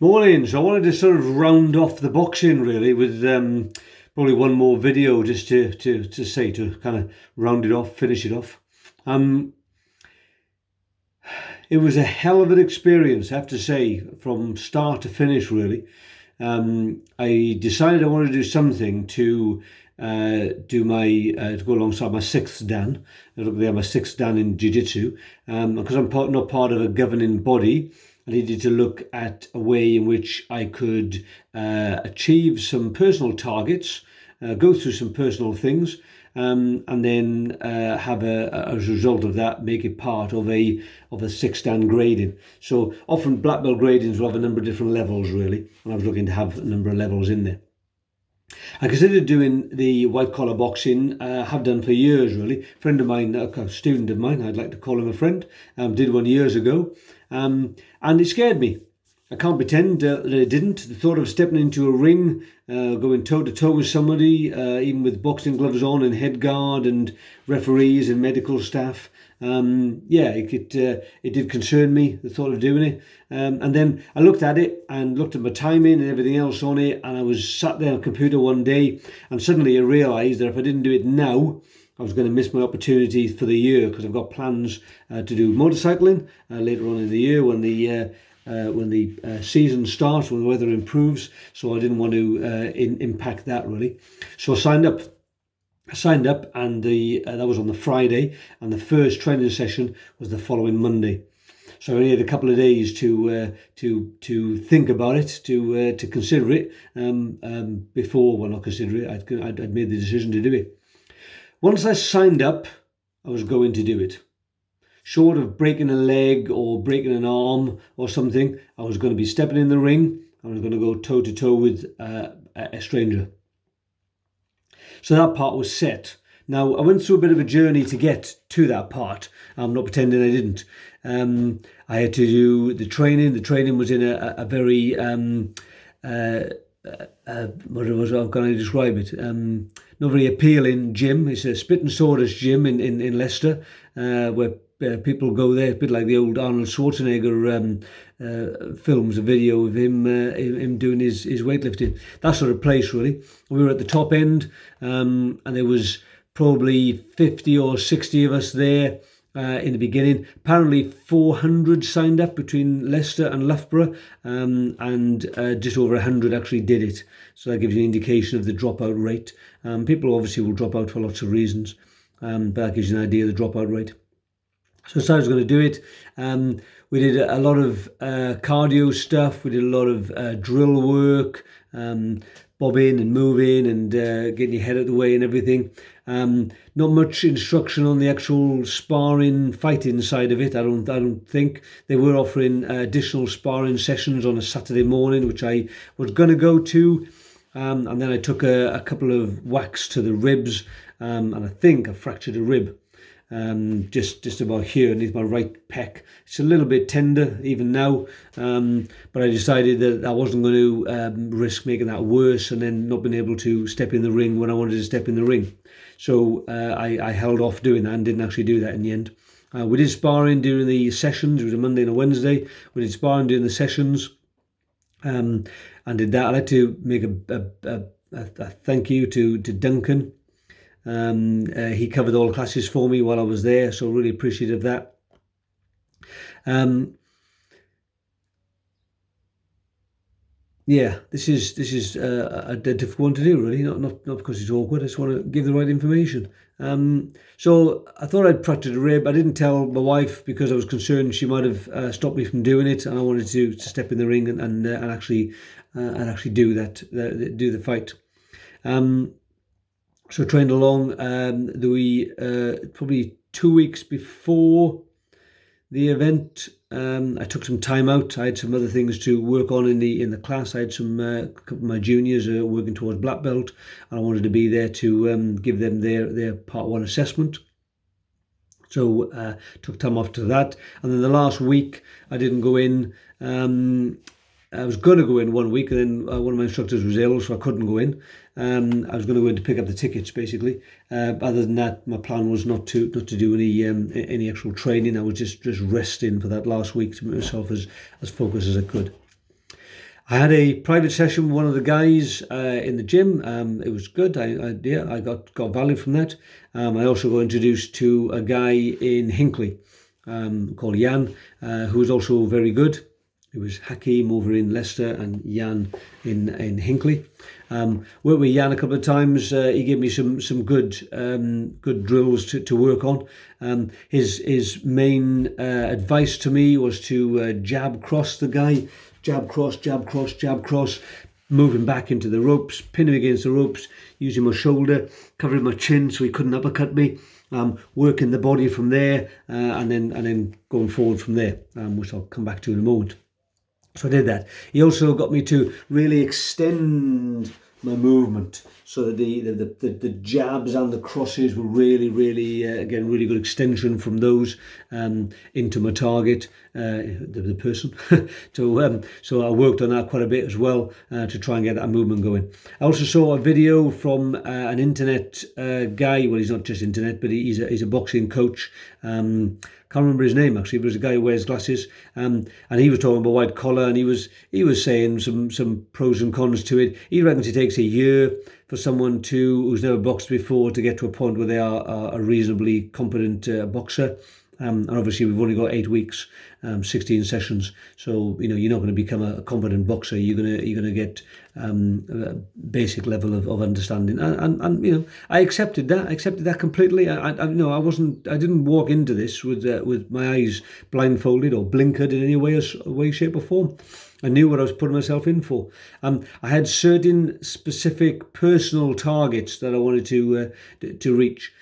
Morning. So I wanted to sort of round off the boxing really with probably one more video just to kind of round it off, finish it off. Um, it was a hell of an experience, I have to say, from start to finish really. I decided I wanted to do something to do my to go alongside my sixth Dan. Look there, my sixth Dan in jiu-jitsu. Because not part of a governing body, I needed to look at a way in which I could achieve some personal targets, go through some personal things, and then have as a result of that, make it part of a sixth Dan grading. So often black belt gradings will have a number of different levels really, and I was looking to have a number of levels in there. I considered doing the white collar boxing, have done for years really. A friend of mine, a student of mine, I'd like to call him a friend, did one years ago, and it scared me. I can't pretend that it didn't. The thought of stepping into a ring, going toe to toe with somebody, even with boxing gloves on and head guard and referees and medical staff, it did concern me, the thought of doing it. And then I looked at it and looked at my timing and everything else on it, and I was sat there on a computer one day, and suddenly I realised that if I didn't do it now, I was going to miss my opportunity for the year, because I've got plans to do motorcycling later on in the year when the season starts, when the weather improves. So I didn't want to impact that really. So I signed up. And that was on the Friday, and the first training session was the following Monday. So I only had a couple of days to think about it, to consider it. Before, well, not consider it. I'd made the decision to do it. Once I signed up, I was going to do it. Short of breaking a leg or breaking an arm or something, I was going to be stepping in the ring. I was going to go toe to toe with a stranger. So that part was set. Now, I went through a bit of a journey to get to that part. I'm not pretending I didn't. I had to do the training. The training was in a very, how can I describe it? Not very appealing gym. It's a spit and sawdust gym in Leicester, where people go there, a bit like the old Arnold Schwarzenegger films, a video of him doing his weightlifting. That sort of place, really. We were at the top end, and there was probably 50 or 60 of us there in the beginning. Apparently 400 signed up between Leicester and Loughborough, and just over 100 actually did it. So that gives you an indication of the dropout rate. People obviously will drop out for lots of reasons, but that gives you an idea of the dropout rate. So I decided I was going to do it. We did a lot of cardio stuff. We did a lot of drill work, bobbing and moving and getting your head out of the way and everything. Not much instruction on the actual sparring, fighting side of it. I don't think. They were offering additional sparring sessions on a Saturday morning, which I was going to go to. And then I took a couple of whacks to the ribs, and I think I fractured a rib. Just about here underneath my right pec. It's a little bit tender even now, but I decided that I wasn't going to risk making that worse and then not being able to step in the ring when I wanted to step in the ring. So I held off doing that and didn't actually do that in the end. We did sparring during the sessions. It was a Monday and a Wednesday. We did sparring during the sessions, and did that. I'd like to make a thank you to Duncan. He covered all the classes for me while I was there, so really appreciative of that. This is a difficult one to do, really. Not because it's awkward. I just want to give the right information. So I thought I'd fractured a rib. I didn't tell my wife because I was concerned she might have stopped me from doing it, and I wanted to step in the ring and actually do that, do the fight. So I trained along. Probably 2 weeks before the event, I took some time out. I had some other things to work on in the class. I had some couple of my juniors working towards black belt, and I wanted to be there to give them their part 1 assessment. So took time off to that, and then the last week I didn't go in. I was going to go in 1 week, and then one of my instructors was ill, so I couldn't go in. I was going to go in to pick up the tickets, basically. Other than that, my plan was not to do any actual training. I was just resting for that last week to make myself as focused as I could. I had a private session with one of the guys in the gym. It was good. I got value from that. I also got introduced to a guy in Hinckley called Jan, who was also very good. It was Hakeem over in Leicester and Jan in Hinckley. Worked with Jan a couple of times. He gave me some good drills to work on. His main advice to me was to jab cross the guy, jab cross, jab cross, jab cross, moving back into the ropes, pin him against the ropes, using my shoulder, covering my chin so he couldn't uppercut me. Working the body from there, and then going forward from there, which I'll come back to in a moment. So I did that. He also got me to really extend my movement so that the jabs and the crosses were really again really good extension from those into my target, the person. So I worked on that quite a bit as well to try and get that movement going. I also saw a video from an internet guy. Well, he's not just internet, but he's a boxing coach. Can't remember his name actually, but it was a guy who wears glasses, and he was talking about white collar, and he was saying some pros and cons to it. He reckons it takes a year for someone who's never boxed before to get to a point where they are a reasonably competent boxer. And obviously we've only got 8 weeks, 16 sessions. So you're not going to become a competent boxer. You're gonna get a basic level of understanding. And I accepted that completely. I didn't walk into this with my eyes blindfolded or blinkered in any way, shape or form. I knew what I was putting myself in for. I had certain specific personal targets that I wanted to reach.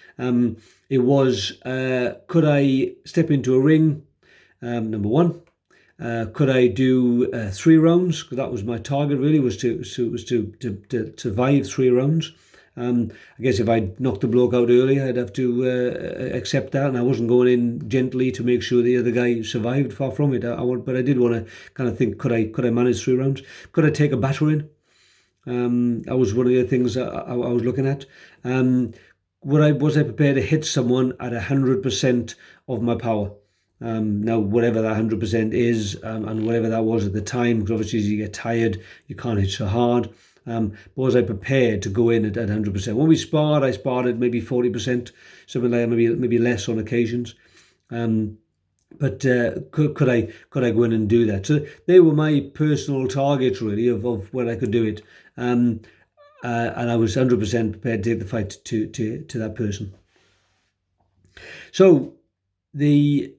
It was, could I step into a ring? Number one. Could I do 3 rounds? Because that was my target. Really was to survive 3 rounds. I guess if I knocked the bloke out early, I'd have to accept that, and I wasn't going in gently to make sure the other guy survived. Far from it. But I did want to kind of think: could I manage 3 rounds? Could I take a battering? That was one of the things I was looking at. Was I prepared to hit someone at 100% of my power? Now, whatever that 100% is, and whatever that was at the time, because obviously as you get tired, you can't hit so hard. But was I prepared to go in at 100%? When we sparred, I sparred at maybe 40%, something like that, maybe less on occasions. But could I go in and do that? So they were my personal targets, really, of where I could do it. And I was 100% prepared to take the fight to that person. So the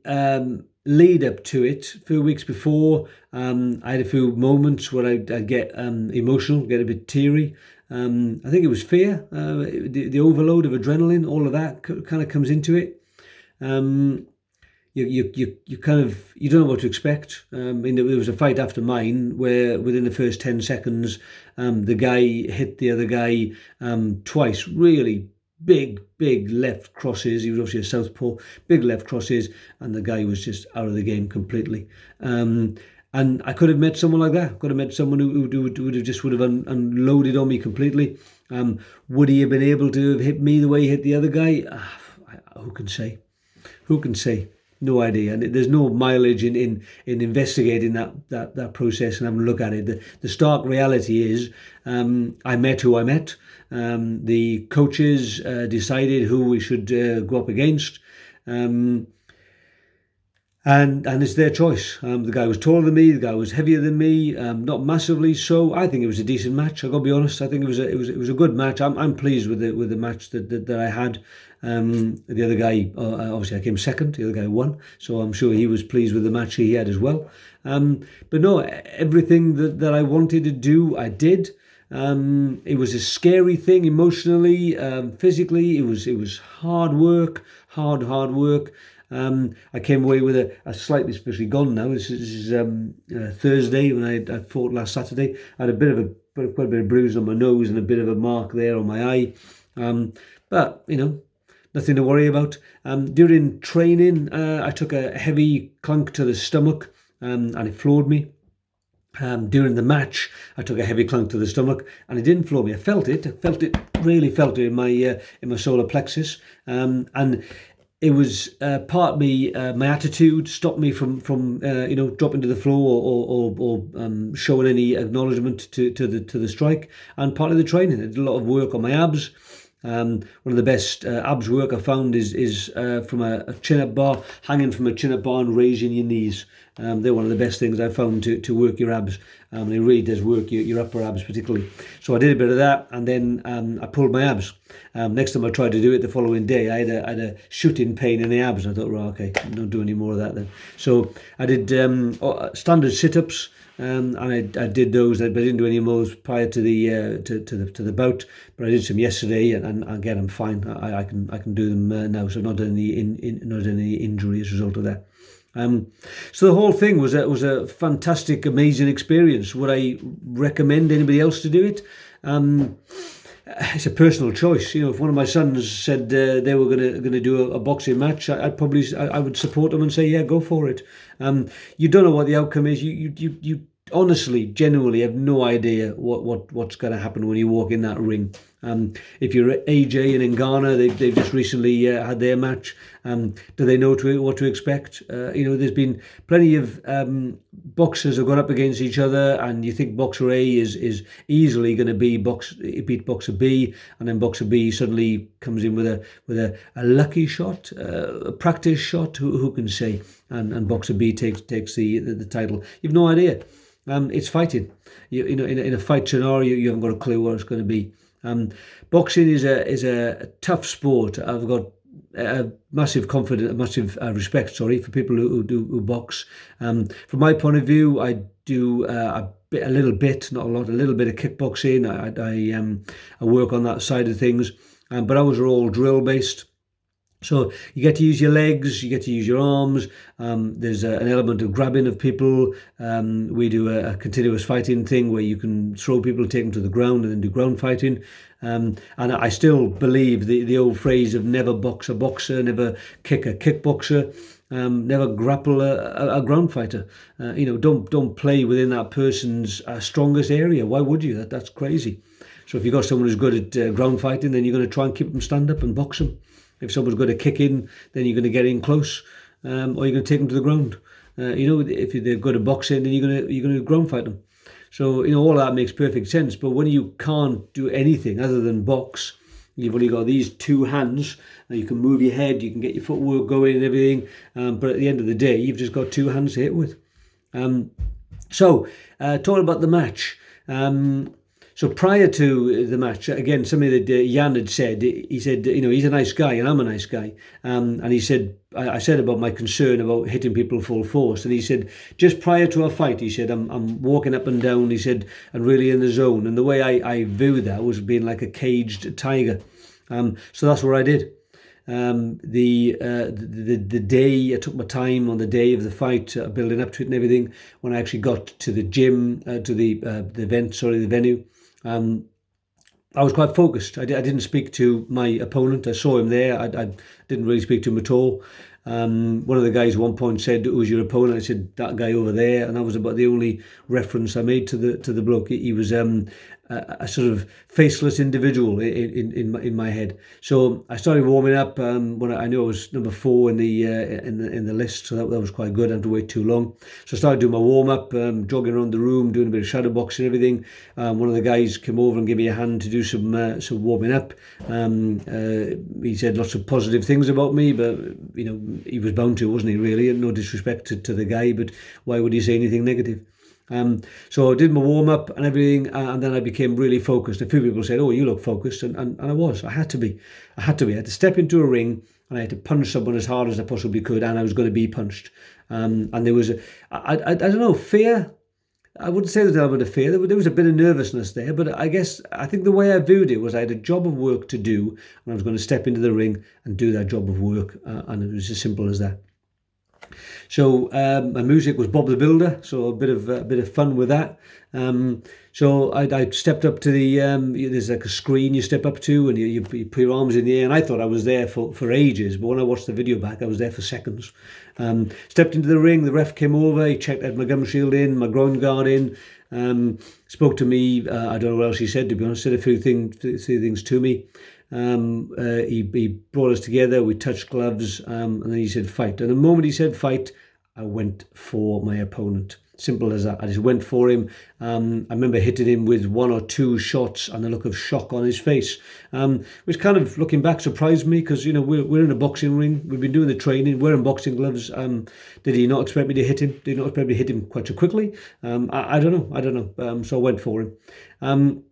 lead up to it, a few weeks before, I had a few moments where I'd get emotional, get a bit teary. I think it was fear, the overload of adrenaline, all of that kind of comes into it. You don't know what to expect. There was a fight after mine where within the first 10 seconds, the guy hit the other guy twice, really big left crosses. He was obviously a southpaw, big left crosses, and the guy was just out of the game completely. And I could have met someone like that. Could have met someone who would have unloaded on me completely. Would he have been able to have hit me the way he hit the other guy? Who can say? Who can say? No idea, and there's no mileage in investigating that process and having a look at it. The stark reality is, I met who I met. The coaches decided who we should go up against, and it's their choice. The guy was taller than me. The guy was heavier than me. Not massively so. I think it was a decent match. I got to be honest. I think it was a good match. I'm pleased with the match that I had. The other guy, obviously I came second, the other guy won, so I'm sure he was pleased with the match he had as well. But no, everything that I wanted to do, I did. It was a scary thing emotionally, physically. It was hard work. I came away with a slightly, especially gone now. This is Thursday when I fought last Saturday. I had quite a bit of bruise on my nose and a bit of a mark there on my eye. But nothing to worry about. During training, I took a heavy clunk to the stomach, and it floored me. During the match, I took a heavy clunk to the stomach, and it didn't floor me. I felt it. Really felt it in my solar plexus. And it was partly my attitude stopped me from dropping to the floor or showing any acknowledgement to the strike, and partly the training. I did a lot of work on my abs. One of the best abs work I found is from a chin-up bar, hanging from a chin-up bar and raising your knees. They're one of the best things I found to work your abs. And it really does work your upper abs particularly. So I did a bit of that, and then I pulled my abs. Next time I tried to do it the following day, I had a shooting pain in the abs. I thought, right, okay, don't do any more of that then. So I did standard sit-ups. And I did those, but I didn't do any more prior to the bout. But I did some yesterday, and again I'm fine. I can do them now, so not any injury as a result of that. So the whole thing was a fantastic, amazing experience. Would I recommend anybody else to do it? It's a personal choice. If one of my sons said they were going to do a boxing match, I would support them and say, yeah, go for it. You don't know what the outcome is. You honestly, genuinely have no idea what's going to happen when you walk in that ring. If you're AJ and Ngannou, they've just recently had their match. Do they know what to expect? There's been plenty of boxers who have gone up against each other, and you think boxer A is easily going to beat boxer B, and then boxer B suddenly comes in with a lucky shot, a practice shot. Who can say? And boxer B takes the title. You've no idea. It's fighting. In a fight scenario, you haven't got a clue what it's going to be. Boxing is a tough sport. I've got massive respect, for people who box. From my point of view, I do a little bit, not a lot, a little bit of kickboxing. I work on that side of things, but ours are all drill based. So you get to use your legs, you get to use your arms. There's an element of grabbing of people. We do a continuous fighting thing where you can throw people, take them to the ground, and then do ground fighting. And I still believe the old phrase of never box a boxer, never kick a kickboxer, never grapple a ground fighter. Don't play within that person's strongest area. Why would you? That's crazy. So if you've got someone who's good at ground fighting, then you're going to try and keep them stand up and box them. If someone's got a kick in, then you're going to get in close, or you're going to take them to the ground. If they've got a boxing, then you're going to ground fight them. So all that makes perfect sense. But when you can't do anything other than box, you've only got these two hands, and you can move your head, you can get your footwork going and everything. But at the end of the day, you've just got two hands to hit with. So talking about the match. So prior to the match, again, something that Jan had said, he said, he's a nice guy and I'm a nice guy. And he said, I said about my concern about hitting people full force. And he said, just prior to a fight, he said, I'm walking up and down, he said, and really in the zone. And the way I viewed that was being like a caged tiger. So that's what I did. The day I took my time on the day of the fight, building up to it and everything, when I actually got to the gym, to the venue, I was quite focused. I didn't speak to my opponent. I saw him there. I didn't really speak to him at all. One of the guys at one point said, "Who's your opponent?" I said, "That guy over there," and that was about the only reference I made to the bloke. He was a sort of faceless individual in my head. So I started warming up when I knew I was number 4 in the list, so that was quite good. I didn't have to wait too long. So I started doing my warm up, jogging around the room, doing a bit of shadow boxing and everything. One of the guys came over and gave me a hand to do some warming up. He said lots of positive things about me, but he was bound to, wasn't he? Really, and no disrespect to the guy, but why would he say anything negative? So I did my warm-up and everything, and then I became really focused. A few people said, "Oh, you look focused," and I was. I had to be. I had to step into a ring, and I had to punch someone as hard as I possibly could, and I was going to be punched. And there was I don't know, fear. I wouldn't say there was an element of fear. There was a bit of nervousness there, but I think the way I viewed it was I had a job of work to do, and I was going to step into the ring and do that job of work, and it was as simple as that. So my music was Bob the Builder, so a bit of fun with that. So I stepped up to the there's like a screen you step up to, and you put your arms in the air. And I thought I was there for ages, but when I watched the video back, I was there for seconds. Stepped into the ring. The ref came over. He checked, had my gum shield in, my groin guard in. Spoke to me. I don't know what else he said, to be honest. Said a few things to me. He brought us together. We touched gloves, and then he said fight. And the moment he said fight, I went for my opponent. Simple as that. I just went for him. I remember hitting him with one or two shots and the look of shock on his face, which kind of, looking back, surprised me because, we're in a boxing ring. We've been doing the training. We're in boxing gloves. Did he not expect me to hit him? Did he not expect me to hit him quite so quickly? I don't know. So I went for him.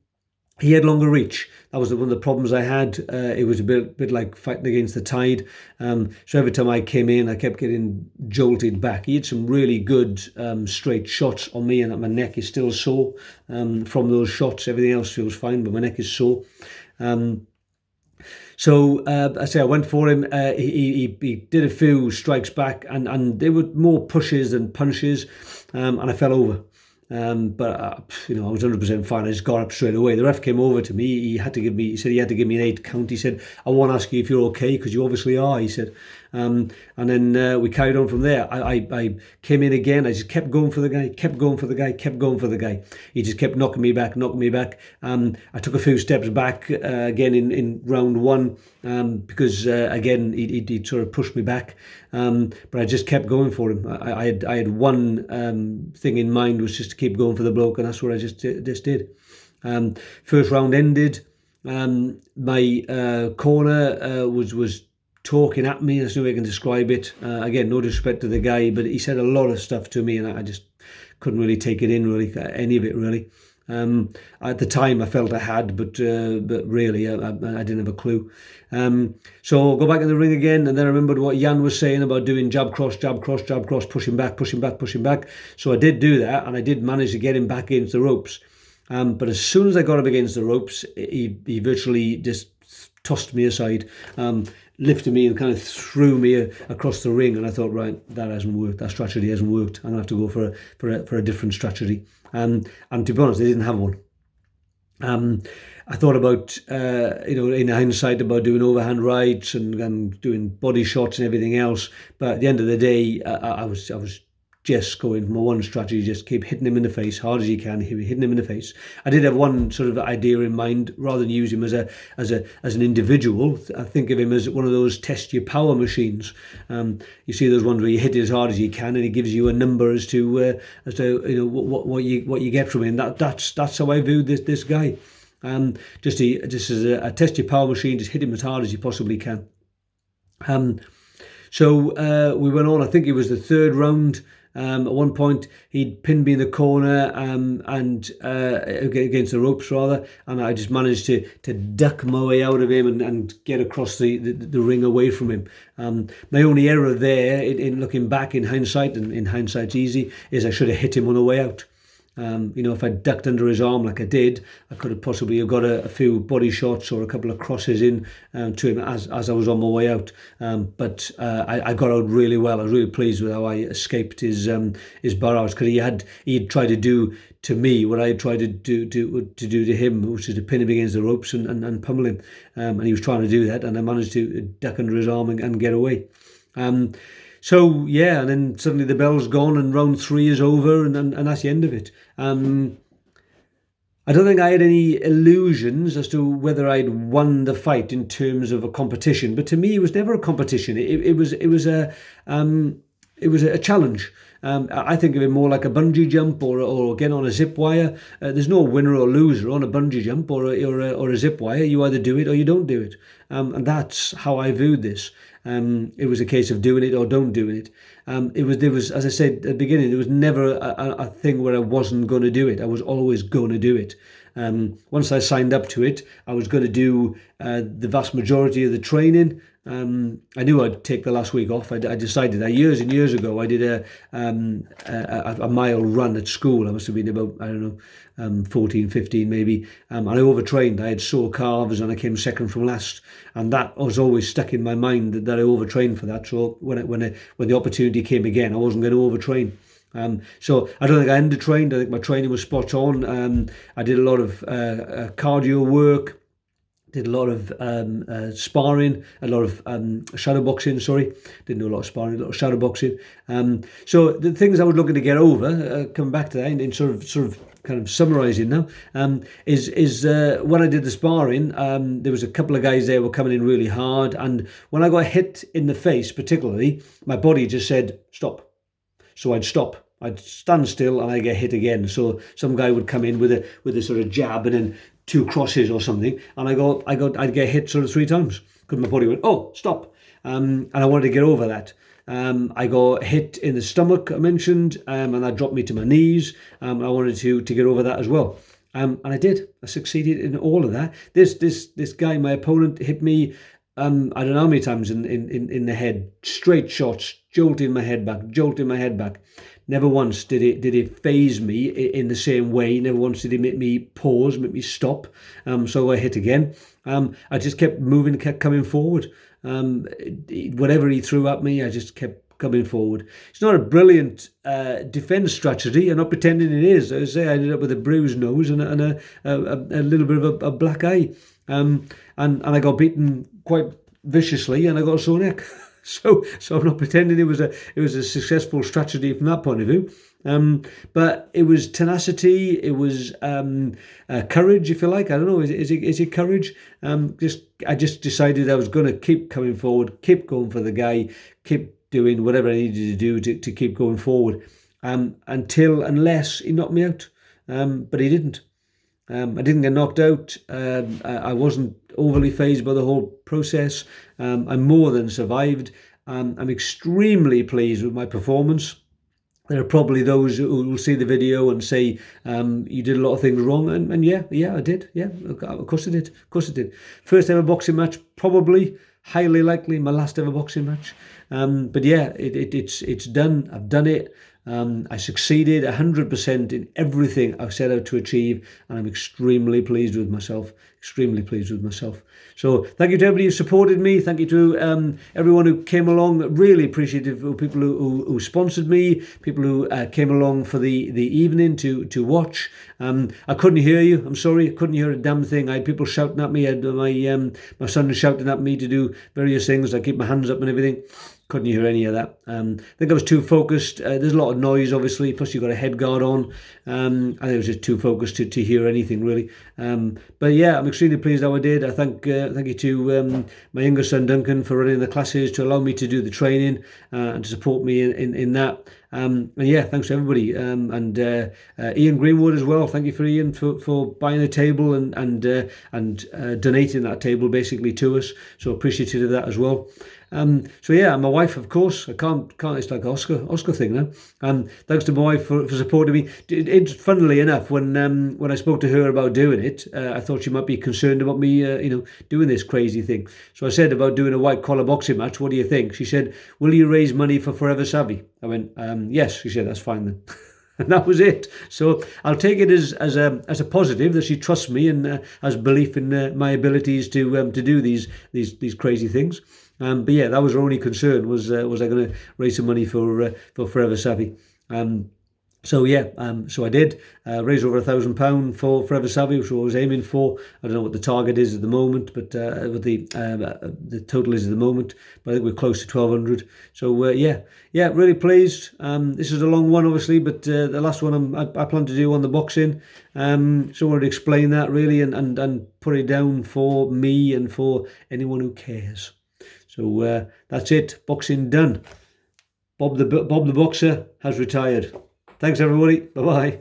He had longer reach. That was one of the problems I had. It was a bit like fighting against the tide. So every time I came in, I kept getting jolted back. He had some really good straight shots on me, and my neck is still sore from those shots. Everything else feels fine, but my neck is sore. So I went for him. He did a few strikes back, and they were more pushes than punches, and I fell over. But I was 100% fine. I just got up straight away. The ref came over to me. He said he had to give me an 8 count. He said, I want to ask you if you're okay, because you obviously are, he said. And then we carried on from there. I came in again. I just kept going for the guy, kept going for the guy. He just kept knocking me back. I took a few steps back again in round 1 because, again, he'd sort of pushed me back. But I just kept going for him. I had one thing in mind, was just to keep going for the bloke, and that's what I just did. First round ended. My corner was talking at me. There's no way I can describe it. Again, no disrespect to the guy, but he said a lot of stuff to me, and I just couldn't really take it in, really, any of it, really. At the time, I felt I had, but really, I didn't have a clue. So I'll go back in the ring again, and then I remembered what Jan was saying about doing jab cross, pushing back. So I did do that, and I did manage to get him back against the ropes. But as soon as I got him against the ropes, he virtually just tossed me aside, lifted me and kind of threw me across the ring. And I thought, right, that hasn't worked. That strategy hasn't worked. I'm gonna have to go for a different strategy. And to be honest, they didn't have one. I thought about, in hindsight, about doing overhand rights and doing body shots and everything else. But at the end of the day, I was just going for my one strategy, just keep hitting him in the face hard as you can, hitting him in the face. I did have one sort of idea in mind, rather than use him as an individual. I think of him as one of those test your power machines. You see those ones where you hit it as hard as you can, and it gives you a number as to what you get from him. That's how I viewed this guy. Just as a test your power machine, just hit him as hard as you possibly can. So we went on. I think it was the third round. At one point, he'd pinned me in the corner and against the ropes, rather, and I just managed to duck my way out of him and get across the ring away from him. My only error there, in looking back in hindsight, and in hindsight's easy, is I should have hit him on the way out. If I ducked under his arm like I did, I could have possibly got a few body shots or a couple of crosses in to him as I was on my way out. But I got out really well. I was really pleased with how I escaped his barrage, because he had tried to do to me what I had tried to do to him, which is to pin him against the ropes and pummel him. And he was trying to do that, and I managed to duck under his arm and get away. So yeah, and then suddenly the bell's gone and round 3 is over, and that's the end of it. I don't think I had any illusions as to whether I'd won the fight in terms of a competition, but to me it was never a competition. It was a challenge. I think of it more like a bungee jump or again on a zip wire. There's no winner or loser on a bungee jump or a zip wire. You either do it or you don't do it, and that's how I viewed this. It was a case of doing it or don't doing it. There was, as I said at the beginning, there was never a thing where I wasn't going to do it. I was always going to do it. Once I signed up to it, I was going to do the vast majority of the training. I knew I'd take the last week off. I decided that years and years ago. I did a mile run at school. I must have been about, 14, 15 maybe. And I overtrained. I had sore calves and I came second from last. And that was always stuck in my mind that I overtrained for that. So when the opportunity came again, I wasn't going to overtrain. So I don't think I undertrained. I think my training was spot on. I did a lot of cardio work. Did a lot of sparring, a lot of shadow boxing. Didn't do a lot of sparring, a lot of shadow boxing. So the things I was looking to get over, come back to that in sort of kind of summarising now, is when I did the sparring, there was a couple of guys there who were coming in really hard, and when I got hit in the face particularly, my body just said, stop. So I'd stop. I'd stand still and I'd get hit again. So some guy would come in with a sort of jab and then 2 crosses or something, and I'd get hit sort of 3 times because my body went, oh, stop. And I wanted to get over that. I got hit in the stomach, I mentioned, and that dropped me to my knees. I wanted to get over that as well. And I did. I succeeded in all of that. This guy, my opponent, hit me, I don't know how many times in the head, straight shots, jolting my head back. Never once did it faze me in the same way. Never once did it make me pause, make me stop. So I hit again. I just kept moving, kept coming forward. Whatever he threw at me, I just kept coming forward. It's not a brilliant defence strategy. I'm not pretending it is. As I say, I ended up with a bruised nose and a little bit of a black eye. And I got beaten quite viciously, and I got a sore neck. So I'm not pretending it was a successful strategy from that point of view. But it was tenacity. It was courage, if you like. I don't know. Is it courage? I just decided I was going to keep coming forward, keep going for the guy, keep doing whatever I needed to do to keep going forward, unless he knocked me out. But he didn't. I didn't get knocked out. I wasn't overly fazed by the whole process. I more than survived. I'm extremely pleased with my performance. There are probably those who will see the video and say, you did a lot of things wrong. And yeah, I did. Yeah, of course I did. First ever boxing match, probably, highly likely my last ever boxing match. But yeah, it's done. I've done it. I succeeded 100% in everything I set out to achieve, and I'm extremely pleased with myself. So thank you to everybody who supported me. Thank you to everyone who came along. Really appreciative of people who sponsored me, people who came along for the evening to watch. I couldn't hear you. I'm sorry. I couldn't hear a damn thing. I had people shouting at me. I had my son shouting at me to do various things. I keep my hands up and everything. Couldn't hear any of that. I think I was too focused. There's a lot of noise, obviously, plus you've got a head guard on. I think I was just too focused to hear anything, really. But yeah, I'm extremely pleased how I did. I thank you to my younger son, Duncan, for running the classes, to allow me to do the training and to support me in that. And yeah, thanks to everybody. And Ian Greenwood as well. Thank you for Ian for buying a table and donating that table basically to us. So appreciative of that as well. So yeah, my wife, of course, I can't. It's like Oscar thing now. Thanks to my wife for supporting me. Funnily enough, when I spoke to her about doing it, I thought she might be concerned about me, doing this crazy thing. So I said about doing a white collar boxing match. What do you think? She said, "Will you raise money for Forever Savvy?" I went, "Yes." She said, "That's fine then." And that was it. So I'll take it as a positive that she trusts me and has belief in my abilities to do these crazy things. But yeah, that was her only concern, was I going to raise some money for Forever Savvy. So yeah, so I did raise over £1,000 for Forever Savvy, which I was aiming for. I don't know what the target is at the moment, but what the total is at the moment. But I think we're close to 1,200. So yeah, really pleased. This is a long one, obviously, but the last one I plan to do on the boxing. So I wanted to explain that really and put it down for me and for anyone who cares. So that's it. Boxing done. Bob the Boxer has retired. Thanks, everybody. Bye-bye.